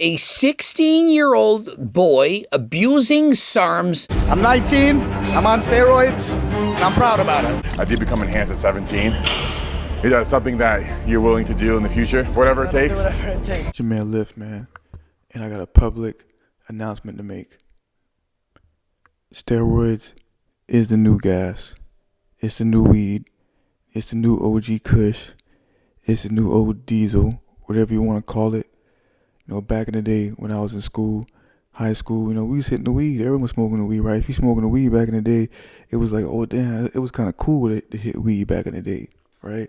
a 16-year-old boy abusing SARMs. I'm 19, I'm on steroids, and I'm proud about it. I did become enhanced at 17. Is that something that you're willing to do in the future? Whatever it takes? Whatever it takes. It's your man Lift, man. And I got a public announcement to make. Steroids is the new gas. It's the new weed. It's the new OG Kush. It's the new old diesel, whatever you want to call it. You know, back in the day when I was in school, high school, you know, we was hitting the weed. Everyone was smoking the weed, right? If you smoking the weed back in the day, it was like, oh damn, it was kind of cool to hit weed back in the day, right?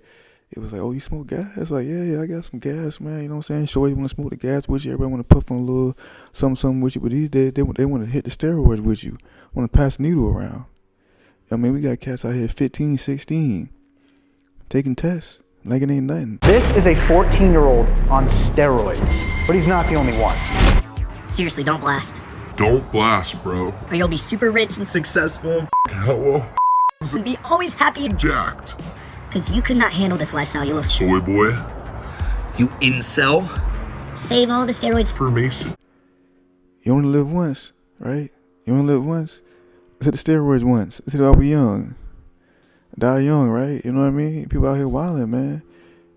It was like, oh, you smoke gas? It's like, yeah, I got some gas, man. You know what I'm saying? Sure, you want to smoke the gas with you. Everybody want to puff on a little something with you. But these days, they want to hit the steroids with you. Want to pass the needle around. I mean, we got cats out here 15, 16, taking tests like it ain't nothing. This is a 14-year-old on steroids, but he's not the only one. Seriously, don't blast. Don't blast, bro. Or you'll be super rich and Successful. Hello. and be always happy and Jacked. because you could not handle this lifestyle. You little Soy boy. You incel? save all the steroids. For Mason. You only live once, right? You only live once. Let's hit the steroids once. Let's hit it while we young. Die young, right? You know what I mean? People out here wilding, man.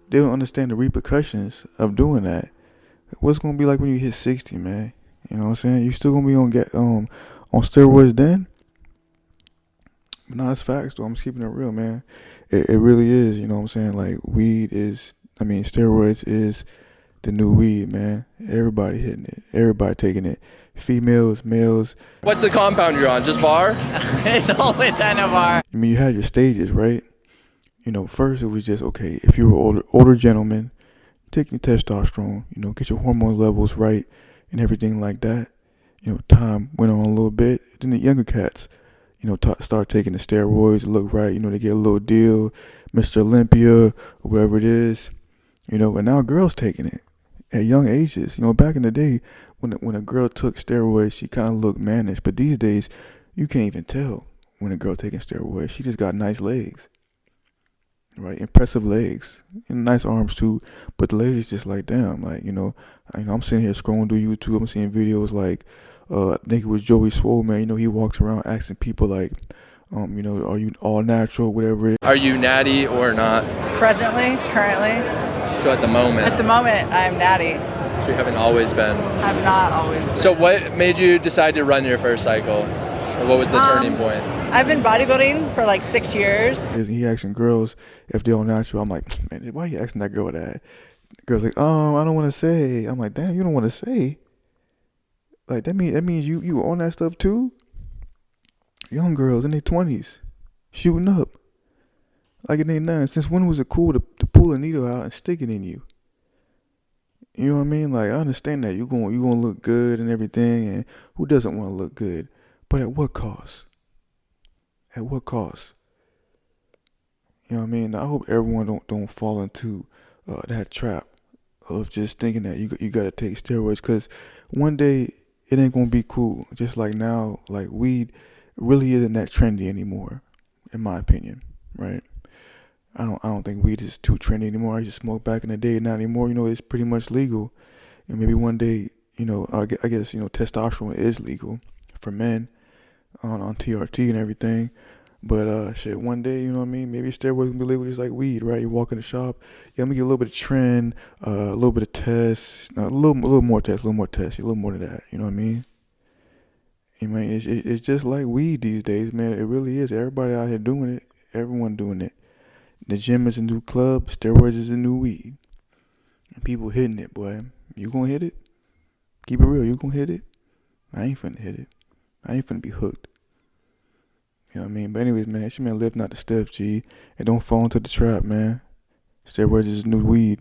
They don't understand the repercussions of doing that. What's gonna be like when you hit 60, man? You know what I'm saying? You still gonna be on steroids then? But no, it's facts though. I'm just keeping it real, man. It really is. You know what I'm saying? Like steroids is the new weed, man. Everybody hitting it. Everybody taking it. Females, males. What's the compound you're on? Just bar? It's always on a bar. I mean, you had your stages, right? You know, first it was just, okay, if you were older gentleman, take your testosterone, you know, get your hormone levels right and everything like that. You know, time went on a little bit. Then the younger cats, you know, start taking the steroids, look right, you know, they get a little deal, Mr. Olympia, or whatever it is, you know, and now girls taking it at young ages. You know, back in the day, when a girl took steroids, she kind of looked mannish, but these days, you can't even tell when a girl taking steroids. She just got nice legs, right? Impressive legs and nice arms too. But the legs is just like, damn, like, you know, I'm sitting here scrolling through YouTube. I'm seeing videos like, I think it was Joey Swole, man. You know, he walks around asking people like, you know, are you all natural, whatever it is. Are you natty or not? Currently, So at the moment. I'm natty. So you haven't always been. I've not always been. So what made you decide to run your first cycle? Or what was the turning point? I've been bodybuilding for like 6 years. He asking girls if they're all natural. I'm like, man, why are you asking that girl that? The girl's like, I don't want to say. I'm like, damn, you don't want to say? Like, that means you on that stuff too? Young girls in their 20s, shooting up. Like it ain't nothing. Since when was it cool to pull a needle out and stick it in you? You know what I mean? Like, I understand that you're gonna look good and everything, and who doesn't want to look good? But at what cost? At what cost? You know what I mean? I hope everyone don't fall into that trap of just thinking that you got to take steroids, because one day it ain't gonna be cool. Just like now, like weed really isn't that trendy anymore, in my opinion, right? I don't think weed is too trendy anymore. I used to smoke back in the day, not anymore. You know, it's pretty much legal, and maybe one day, you know, I guess, you know, testosterone is legal for men on TRT and everything. But shit, one day, you know what I mean? Maybe steroids can be legal just like weed, right? You walk in the shop, yeah, let me get a little bit of trend, a little bit of test, a little more test, a little more than that. You know what I mean? I mean, it's just like weed these days, man. It really is. Everybody out here doing it. Everyone doing it. The gym is a new club. Steroids is a new weed. And people hitting it, boy. You gonna hit it? Keep it real. You gonna hit it? I ain't finna hit it. I ain't finna be hooked. You know what I mean? But anyways, man, she man Live, not the steps, G. And don't fall into the trap, man. Steroids is new weed.